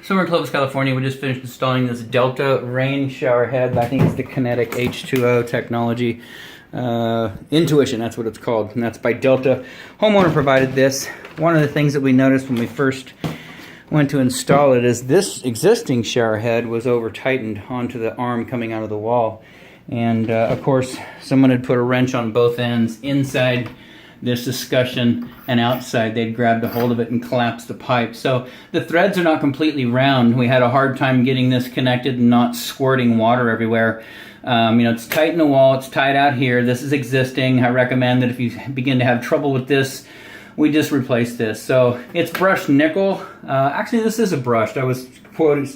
So we're in Clovis, California. We just finished installing this Delta rain shower head. I think it's the Kinetic H2O technology. Intuition, that's what it's called, and that's by Delta. Homeowner provided this. One of the things that we noticed when we first went to install it is this existing shower head was over tightened onto the arm coming out of the wall. And of course, someone had put a wrench on both ends inside this discussion and outside. They'd grabbed a hold of it and collapsed the pipe. So the threads are not completely round. We had a hard time getting this connected and not squirting water everywhere. You know, it's tight in the wall, it's tied out here. This is existing. I recommend that if you begin to have trouble with this, we just replace this. So it's brushed nickel. Actually, this is a brushed. I was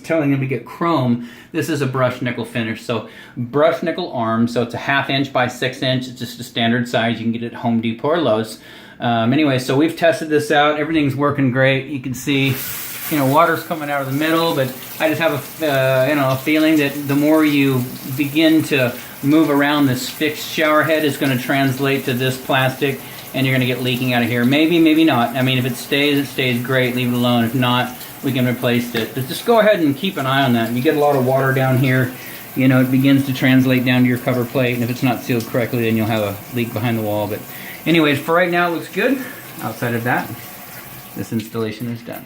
telling him to get chrome. This is a brushed nickel finish. So brushed nickel arm. So it's a 1/2 inch by 6 inch. It's just a standard size. You can get it at Home Depot or Lowe's. Anyway, so we've tested this out. Everything's working great. You can see, you know, water's coming out of the middle, but I just have a feeling that the more you begin to move around this fixed shower head, it's going to translate to this plastic, and you're going to get leaking out of here. Maybe, maybe not. I mean, if it stays great. Leave it alone. If not, we can replace it. But just go ahead and keep an eye on that. You get a lot of water down here, you know, it begins to translate down to your cover plate, and if it's not sealed correctly, then you'll have a leak behind the wall. But anyways, for right now, it looks good. Outside of that, this installation is done.